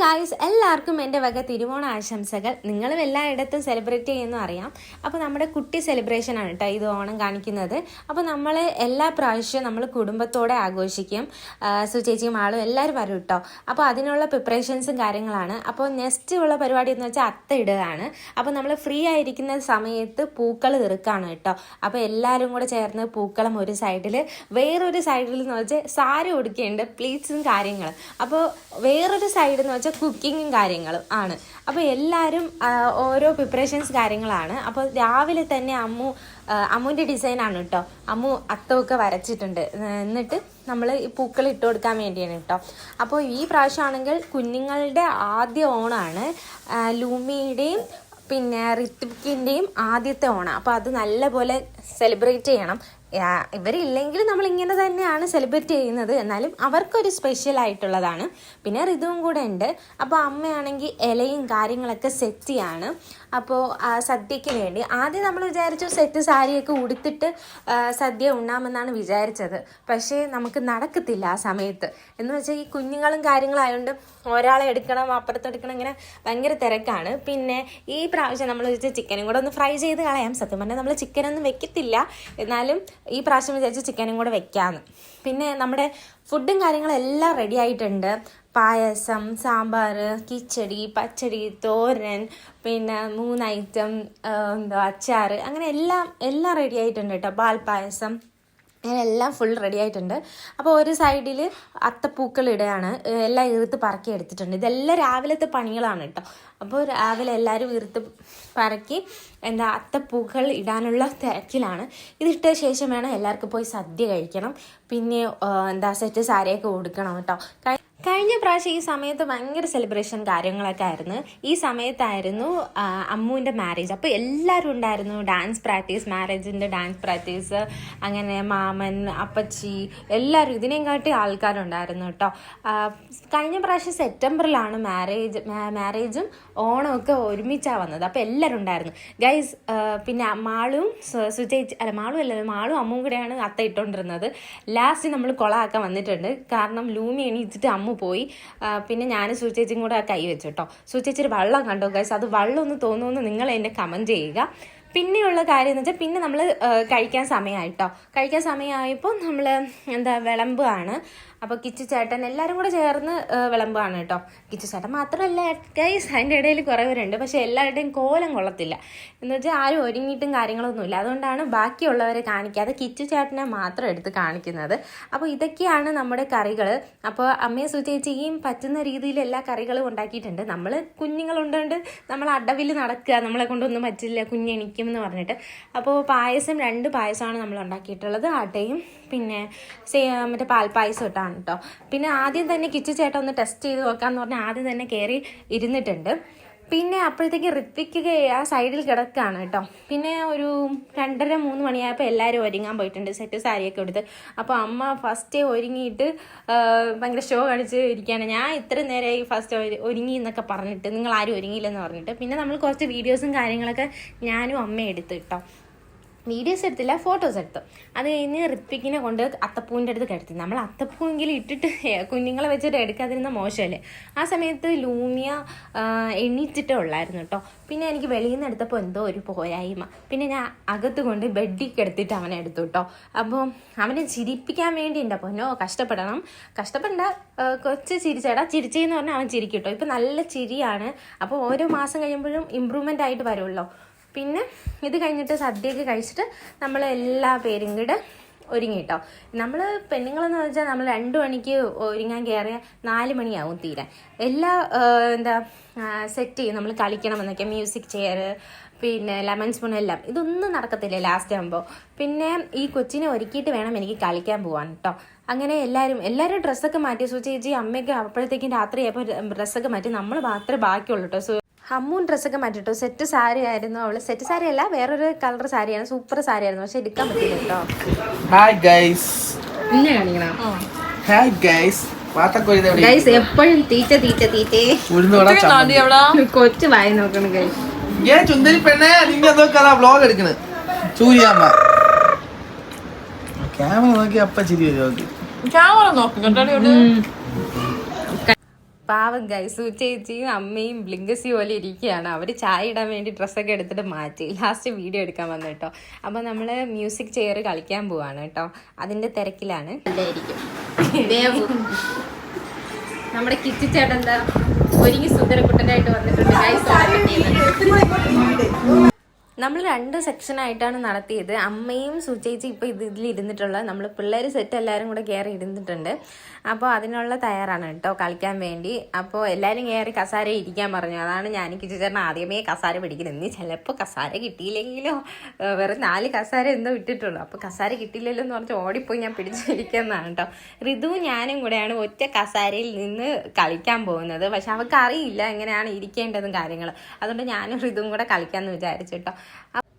Guys, എല്ലാവർക്കും എൻ്റെ വക തിരുവോണ ആശംസകൾ. നിങ്ങളും എല്ലായിടത്തും സെലിബ്രേറ്റ് ചെയ്യുന്നു അറിയാം. അപ്പോൾ നമ്മുടെ കുട്ടി സെലിബ്രേഷൻ ആണ് കേട്ടോ ഇത് ഓണം കാണിക്കുന്നത്. അപ്പോൾ നമ്മൾ എല്ലാ പ്രാവശ്യവും നമ്മൾ കുടുംബത്തോടെ ആഘോഷിക്കും. സുചേച്ചിയും ആളും എല്ലാവരും വരും കേട്ടോ. അപ്പോൾ അതിനുള്ള പ്രിപ്പറേഷൻസും കാര്യങ്ങളാണ്. അപ്പോൾ നെക്സ്റ്റ് ഉള്ള പരിപാടി എന്ന് വെച്ചാൽ അത്ത ഇടുകയാണ്. അപ്പോൾ നമ്മൾ ഫ്രീ ആയിരിക്കുന്ന സമയത്ത് പൂക്കൾ തീർക്കാണ് കേട്ടോ. അപ്പോൾ എല്ലാവരും കൂടെ ചേർന്ന് പൂക്കളം ഒരു സൈഡിൽ, വേറൊരു സൈഡിൽ എന്ന് വെച്ചാൽ സാരി ഉടുക്കേണ്ട പ്ലീറ്റ്സും കാര്യങ്ങളും. അപ്പോൾ വേറൊരു സൈഡ് എന്ന് വെച്ചാൽ കുക്കിങ്ങും കാര്യങ്ങളും ആണ്. അപ്പോൾ എല്ലാവരും ഓരോ പ്രിപ്പറേഷൻസ് കാര്യങ്ങളാണ്. അപ്പോൾ രാവിലെ തന്നെ അമ്മുവിൻ്റെ ഡിസൈനാണ് കേട്ടോ. അമ്മു അത്തമൊക്കെ വരച്ചിട്ടുണ്ട്. എന്നിട്ട് നമ്മൾ ഈ പൂക്കൾ ഇട്ട് കൊടുക്കാൻ വേണ്ടിയാണ് കേട്ടോ. അപ്പോൾ ഈ പ്രാവശ്യമാണെങ്കിൽ കുഞ്ഞുങ്ങളുടെ ആദ്യ ഓണമാണ്. ലൂമിയുടെയും പിന്നെ ഋത്വിക്കിൻ്റെയും ആദ്യത്തെ ഓണം. അപ്പോൾ അത് നല്ലപോലെ സെലിബ്രേറ്റ് ചെയ്യണം. ഇവരില്ലെങ്കിൽ നമ്മളിങ്ങനെ തന്നെയാണ് സെലിബ്രേറ്റ് ചെയ്യുന്നത്, എന്നാലും അവർക്കൊരു സ്പെഷ്യൽ ആയിട്ടുള്ളതാണ്. പിന്നെ ഋതുവും കൂടെ ഉണ്ട്. അപ്പോൾ അമ്മയാണെങ്കിൽ ഇലയും കാര്യങ്ങളൊക്കെ സെറ്റ് ചെയ്യാണ്. അപ്പോൾ സദ്യയ്ക്ക് വേണ്ടി ആദ്യം നമ്മൾ വിചാരിച്ചു സെറ്റ് സാരിയൊക്കെ ഉടുത്തിട്ട് സദ്യ ഉണ്ണാമെന്നാണ് വിചാരിച്ചത്. പക്ഷേ നമുക്ക് നടക്കത്തില്ല ആ സമയത്ത്. എന്ന് വെച്ചാൽ ഈ കുഞ്ഞുങ്ങളും കാര്യങ്ങളായതുകൊണ്ട് ഒരാളെ എടുക്കണം, അപ്പുറത്തെടുക്കണം, ഇങ്ങനെ ഭയങ്കര തിരക്കാണ്. പിന്നെ ഈ പ്രാവശ്യം നമ്മൾ വെച്ചാൽ ചിക്കനും കൂടെ ഒന്ന് ഫ്രൈ ചെയ്ത് കളയാം. സത്യം പറഞ്ഞാൽ നമ്മൾ ചിക്കനൊന്നും വെക്കത്തില്ല, എന്നാലും ഈ പ്രാവശ്യം വിചാരിച്ച് ചിക്കനും കൂടെ വെക്കാമെന്ന്. പിന്നെ നമ്മുടെ ഫുഡും കാര്യങ്ങളും എല്ലാം റെഡി ആയിട്ടുണ്ട്. പായസം, സാമ്പാർ, കിച്ചടി, പച്ചടി, തോരൻ, പിന്നെ 3 ഐറ്റം അച്ചാർ, അങ്ങനെ എല്ലാം റെഡി ആയിട്ടുണ്ട് കേട്ടോ. പാൽപ്പായസം എല്ലാം ഫുൾ റെഡി ആയിട്ടുണ്ട്. അപ്പോൾ ഒരു സൈഡിൽ അത്തപ്പൂക്കൾ ഇടുകയാണ്. എല്ലാം ഇറുത്ത് പറക്കി എടുത്തിട്ടുണ്ട്. ഇതെല്ലാം രാവിലത്തെ പണികളാണ് കേട്ടോ. അപ്പോൾ രാവിലെ എല്ലാവരും ഇറുത്ത് പറക്കി അത്തപ്പൂക്കൾ ഇടാനുള്ള തിരക്കിലാണ്. ഇതിട്ട ശേഷം വേണം എല്ലാവർക്കും പോയി സദ്യ കഴിക്കണം. പിന്നെ സെറ്റ് സാരിയൊക്കെ കൊടുക്കണം കേട്ടോ. കഴിഞ്ഞ പ്രാവശ്യം ഈ സമയത്ത് ഭയങ്കര സെലിബ്രേഷൻ കാര്യങ്ങളൊക്കെ ആയിരുന്നു. ഈ സമയത്തായിരുന്നു അമ്മുവിൻ്റെ മാരേജ്. അപ്പോൾ എല്ലാവരും ഉണ്ടായിരുന്നു. ഡാൻസ് പ്രാക്ടീസ്, മാരേജിൻ്റെ ഡാൻസ് പ്രാക്ടീസ്, അങ്ങനെ മാമൻ, അപ്പച്ചി, എല്ലാവരും ഇതിനെയും കാട്ടി ആൾക്കാരുണ്ടായിരുന്നു കേട്ടോ. കഴിഞ്ഞ പ്രാവശ്യം സെപ്റ്റംബറിലാണ് മാരേജും ഓണമൊക്കെ ഒരുമിച്ചാണ് വന്നത്. അപ്പോൾ എല്ലാവരും ഉണ്ടായിരുന്നു ഗൈസ്. പിന്നെ മാളും മാളും അമ്മും കൂടെയാണ് അത്ത ഇട്ടുകൊണ്ടിരുന്നത്. ലാസ്റ്റ് നമ്മൾ കൊളാക്കാൻ വന്നിട്ടുണ്ട്. കാരണം ലൂമി എണീച്ചിട്ട് അമ്മു പോയി. പിന്നെ ഞാൻ സൂചേച്ചിയും കൂടെ കൈ വെച്ചു കേട്ടോ. സൂചേച്ചി വെള്ളം കണ്ടോ ഗൈസ്? അത് വെള്ളം ഒന്ന് തോന്നുമെന്ന് നിങ്ങൾ എന്നെ കമൻറ്റ് ചെയ്യുക. പിന്നെയുള്ള കാര്യം എന്ന് വെച്ചാൽ പിന്നെ നമ്മൾ കഴിക്കാൻ സമയമായിട്ടോ. കഴിക്കാൻ സമയമായപ്പോൾ നമ്മൾ വിളമ്പാണ്. അപ്പോൾ കിച്ചു ചേട്ടൻ എല്ലാവരും കൂടെ ചേർന്ന് വിളമ്പാണ് കേട്ടോ. കിച്ചു ചേട്ടൻ മാത്രമല്ല ഗൈസ്, അതിൻ്റെ ഇടയിൽ കുറേ പേരുണ്ട്. പക്ഷേ എല്ലാവരുടെയും കോലം കൊള്ളത്തില്ല. എന്ന് വെച്ചാൽ ആരും ഒരുങ്ങിയിട്ടും കാര്യങ്ങളൊന്നുമില്ല. അതുകൊണ്ടാണ് ബാക്കിയുള്ളവരെ കാണിക്കാതെ കിച്ചു ചേട്ടനെ മാത്രം എടുത്ത് കാണിക്കുന്നത്. അപ്പോൾ ഇതൊക്കെയാണ് നമ്മുടെ കറികൾ. അപ്പോൾ അമ്മയെ സൂചിച്ചേച്ചിയും പറ്റുന്ന രീതിയിൽ എല്ലാ കറികളും ഉണ്ടാക്കിയിട്ടുണ്ട്. നമ്മൾ കുഞ്ഞുങ്ങളുണ്ടുകൊണ്ട് നമ്മൾ അടവിൽ നടക്കുക, നമ്മളെ കൊണ്ടൊന്നും പറ്റില്ല, കുഞ്ഞെണിക്കും എന്ന് പറഞ്ഞിട്ട്. അപ്പോൾ പായസം 2 പായസമാണ് നമ്മൾ ഉണ്ടാക്കിയിട്ടുള്ളത്. അടയും പിന്നെ മറ്റേ പാൽപ്പായസം ഇട്ടാണ് കേട്ടോ. പിന്നെ ആദ്യം തന്നെ കിച്ചു ചേട്ടൻ ഒന്ന് ടെസ്റ്റ് ചെയ്ത് നോക്കാമെന്ന് പറഞ്ഞാൽ ആദ്യം തന്നെ കയറി ഇരുന്നിട്ടുണ്ട്. പിന്നെ അപ്പോഴത്തേക്ക് ഋത്വിക്ക് ആ സൈഡിൽ കിടക്കുകയാണ് കേട്ടോ. പിന്നെ ഒരു 2:30-3 മണിയായപ്പോൾ എല്ലാവരും ഒരുങ്ങാൻ പോയിട്ടുണ്ട്, സെറ്റ് സാരിയൊക്കെ എടുത്ത്. അപ്പോൾ അമ്മ ഫസ്റ്റ് ഒരുങ്ങിയിട്ട് ഭയങ്കര ഷോ കാണിച്ച് ഇരിക്കുകയാണ്. ഞാൻ ഇത്ര നേരമായി ഫസ്റ്റ് ഒരുങ്ങി എന്നൊക്കെ പറഞ്ഞിട്ട്, നിങ്ങൾ ആരും ഒരുങ്ങിയില്ലെന്ന് പറഞ്ഞിട്ട്. പിന്നെ നമ്മൾ കുറച്ച് വീഡിയോസും കാര്യങ്ങളൊക്കെ ഞാനും അമ്മയും എടുത്ത് കേട്ടോ. വീഡിയോസ് എടുത്തില്ല, ഫോട്ടോസ് എടുത്തു. അത് കഴിഞ്ഞ് ഋത്വിക്കിനെ കൊണ്ട് അത്തപ്പൂവിൻ്റെ അടുത്ത് കിടത്തി. നമ്മൾ അത്തപ്പൂവെങ്കിലും ഇട്ടിട്ട് കുഞ്ഞുങ്ങളെ വെച്ചിട്ട് എടുക്കാതിരുന്ന മോശമല്ലേ. ആ സമയത്ത് ലൂമിയ എണീറ്റിട്ടേ ഉള്ളായിരുന്നു കേട്ടോ. പിന്നെ എനിക്ക് വെളിയിൽ നിന്ന് എടുത്തപ്പോൾ എന്തോ ഒരു പോരായ്മ. പിന്നെ ഞാൻ അകത്ത് കൊണ്ട് ബെഡിൽ കിടത്തിയിട്ട് അവനെ എടുത്തു കേട്ടോ. അപ്പോൾ അവനെ ചിരിപ്പിക്കാൻ വേണ്ടി എൻ്റെ പൊന്നോ കഷ്ടപ്പെടണ്ട, കൊച്ച് ചിരിച്ചെന്ന് പറഞ്ഞാൽ അവൻ ചിരിക്കും കേട്ടോ. ഇപ്പം നല്ല ചിരിയാണ്. അപ്പോൾ ഓരോ മാസം കഴിയുമ്പോഴും ഇമ്പ്രൂവ്മെൻ്റ് ആയിട്ട് വരുമല്ലോ. പിന്നെ ഇത് കഴിഞ്ഞിട്ട് സദ്യയൊക്കെ കഴിച്ചിട്ട് നമ്മൾ എല്ലാ പേരും കൂടെ ഒരുങ്ങി കേട്ടോ. നമ്മൾ പെണ്ണുങ്ങളെന്ന് വെച്ചാൽ നമ്മൾ 2 മണിക്ക് ഒരുങ്ങാൻ കയറിയ 4 മണിയാവും തീരാൻ. എല്ലാ സെറ്റ് ചെയ്യും നമ്മൾ കളിക്കണമെന്നൊക്കെ. മ്യൂസിക് ചെയർ, പിന്നെ ലെമൺ സ്പൂൺ, എല്ലാം ഇതൊന്നും നടക്കത്തില്ല ലാസ്റ്റ് ആകുമ്പോൾ. പിന്നെ ഈ കൊച്ചിനെ ഒരുക്കിയിട്ട് വേണം എനിക്ക് കളിക്കാൻ പോകാൻ കേട്ടോ. അങ്ങനെ എല്ലാവരും ഡ്രസ്സൊക്കെ മാറ്റി. ചേച്ചി അമ്മയൊക്കെ അപ്പോഴത്തേക്കും രാത്രിയായപ്പോൾ ഡ്രസ്സൊക്കെ മാറ്റി. നമ്മൾ മാത്രമേ ബാക്കിയുള്ളൂ കേട്ടോ. അമ്മൂൻ ഡ്രസ്സൊക്കെ മാറ്റിട്ടോ. സെറ്റ് സാരി ആയിരുന്നു അവള്. സെറ്റ് സാരി അല്ല, വേറൊരു കളർ സാരിയാണ്. സൂപ്പർ സാരി ആയിരുന്നു, പക്ഷെ എടുക്കാൻ പറ്റില്ല കേട്ടോ. ഹായ് ഗൈസ്, പിന്നെ കാണിക്കണം. ഹായ് ഗൈസ്, ഗൈസ് എപ്പോഴും തീറ്റ കൊച്ചു വായി നോക്കണം ഗൈസ്. ചുന്ദരി പെണ്ണെ, വ്ലോഗ് എടുക്കണ്. സൂര്യാമ്മ ക്യാമറ നോക്കി അപ്പ ചിരി വരും. ക്യാമറ നോക്കി പാവം ഗൈസ് ചേച്ചിയും അമ്മയും ബ്ലിങ്കസി പോലെ ഇരിക്കുകയാണ്. അവർ ചായ ഇടാൻ വേണ്ടി ഡ്രസ്സൊക്കെ എടുത്തിട്ട് മാറ്റി ലാസ്റ്റ് വീഡിയോ എടുക്കാൻ വന്നു കേട്ടോ. അപ്പോൾ നമ്മൾ മ്യൂസിക് ചെയർ കളിക്കാൻ പോവാണ് കേട്ടോ, അതിൻ്റെ തിരക്കിലാണ്. നമ്മുടെ കിച്ചി ചേട്ടൻ എന്താ ഒരുങ്ങി സുന്ദരക്കുട്ടനായിട്ട് വന്നിട്ടുണ്ട് ഗൈസ്. നമ്മൾ 2 സെക്ഷനായിട്ടാണ് നടത്തിയത്. അമ്മയും സുചേച്ചി ഇപ്പോൾ ഇതിലിരുന്നിട്ടുള്ളത്, നമ്മൾ പിള്ളേർ സെറ്റ് എല്ലാവരും കൂടെ കയറി ഇരുന്നിട്ടുണ്ട്. അപ്പോൾ അതിനുള്ള തയ്യാറാണ് കേട്ടോ കളിക്കാൻ വേണ്ടി. അപ്പോൾ എല്ലാവരും കയറി കസാര ഇരിക്കാൻ പറഞ്ഞു. അതാണ് ഞാൻ കിച്ചേട്ടൻ ആദ്യമേ കസാര പിടിക്കുന്നത്. ഇനി ചിലപ്പോൾ കസാര കിട്ടിയില്ലെങ്കിലോ, വെറും 4 കസാര എന്തോ ഇട്ടിട്ടുള്ളൂ. അപ്പോൾ കസാര കിട്ടിയില്ലല്ലോ എന്ന് പറഞ്ഞ് ഓടിപ്പോയി ഞാൻ പിടിച്ചിരിക്കുന്നതാണ് കേട്ടോ. ഋതുവും ഞാനും കൂടെയാണ് ഒറ്റ കസാരയിൽ നിന്ന് കളിക്കാൻ പോകുന്നത്. പക്ഷെ അവൾക്ക് അറിയില്ല എങ്ങനെയാണ് ഇരിക്കേണ്ടതും കാര്യങ്ങൾ. അതുകൊണ്ട് ഞാനും ഋതുവും കൂടെ കളിക്കാമെന്ന് വിചാരിച്ചു കേട്ടോ.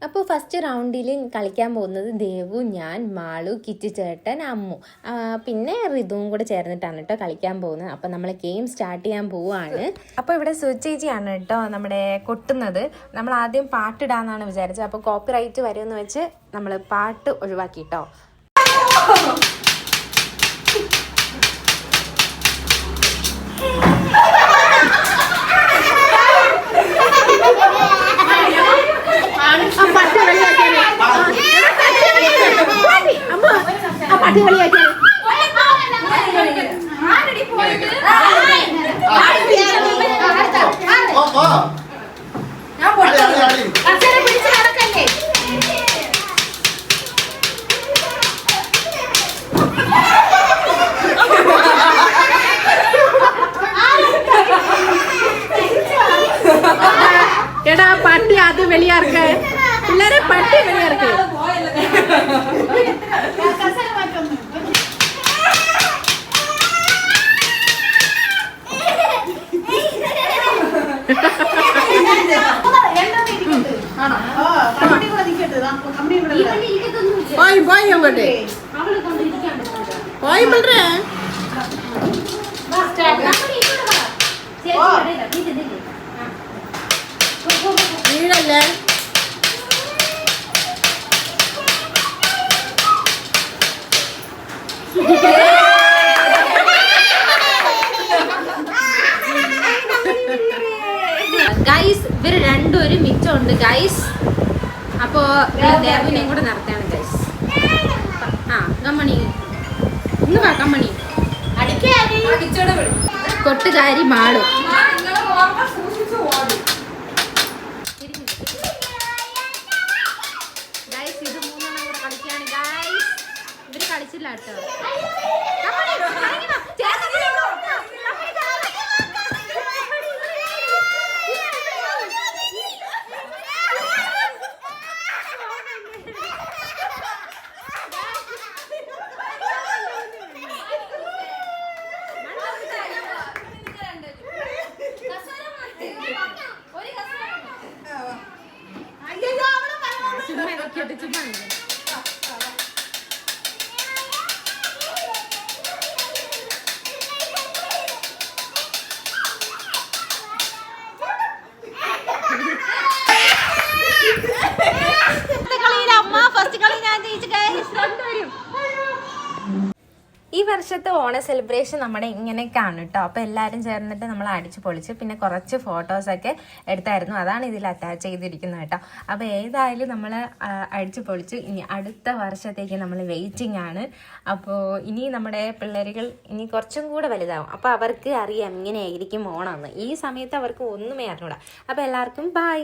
അപ്പോൾ ഫസ്റ്റ് റൗണ്ടിൽ കളിക്കാൻ പോകുന്നത് ദേവു, ഞാൻ, മാളു, കിച്ചു ചേട്ടൻ, അമ്മു, പിന്നെ ഋതുവും കൂടെ ചേർന്നിട്ടാണ് കേട്ടോ കളിക്കാൻ പോകുന്നത്. അപ്പോൾ നമ്മൾ ഗെയിം സ്റ്റാർട്ട് ചെയ്യാൻ പോവുകയാണ്. അപ്പോൾ ഇവിടെ സുചേച്ചിയാണ് കേട്ടോ നമ്മുടെ കൊട്ടുന്നത്. നമ്മൾ ആദ്യം പാട്ടിടാന്നാണ് വിചാരിച്ചത്. അപ്പോൾ കോപ്പിറൈറ്റ് വരുമെന്ന് വെച്ച് നമ്മൾ പാട്ട് ഒഴിവാക്കി കേട്ടോ. എടാ പട്ടി അത് വെളിയാർക്ക് പിള്ളേരെ പട്ടി വെളിയാർക്ക്. പോയി പോയി അങ്ങോട്ട് പോയി പിള്ളേ വീടല്ലേ. ഗൈസ് ഇവർ രണ്ടുപേരും മിച്ചമുണ്ട് ഗൈസ്. അപ്പോൾ ദേവനെയും കൂടെ നടത്താണ് ഗൈസ്. ആ കമ്മണി ഇന്ന് വാ കമ്മണി കൊട്ടുകാരി മാളും. ഗൈസ് ഇത് 3 എണ്ണം കൂടെ കളിക്കാണ് ഗൈസ്. ഇവര് കളിച്ചില്ല കേട്ടോ. ചുമ്മാ നോക്കിയിട്ട് ചുമ്മാ ഈ വർഷത്തെ ഓണ സെലിബ്രേഷൻ നമ്മുടെ ഇങ്ങനെയൊക്കെയാണ് കേട്ടോ. അപ്പോൾ എല്ലാവരും ചേർന്നിട്ട് നമ്മൾ അടിച്ച് പൊളിച്ച് പിന്നെ കുറച്ച് ഫോട്ടോസൊക്കെ എടുത്തായിരുന്നു. അതാണ് ഇതിൽ അറ്റാച്ച് ചെയ്തിരിക്കുന്നത് കേട്ടോ. അപ്പോൾ ഏതായാലും നമ്മൾ അടിച്ച് പൊളിച്ച് ഇനി അടുത്ത വർഷത്തേക്ക് നമ്മൾ വെയിറ്റിംഗ് ആണ്. അപ്പോൾ ഇനി നമ്മുടെ പിള്ളേരുകൾ ഇനി കുറച്ചും കൂടെ വലുതാവും. അപ്പോൾ അവർക്ക് അറിയാം ഇങ്ങനെയായിരിക്കും ഓണമെന്ന്. ഈ സമയത്ത് അവർക്ക് ഒന്നുമേ അറിഞ്ഞൂടാ. അപ്പോൾ എല്ലാവർക്കും ബൈ.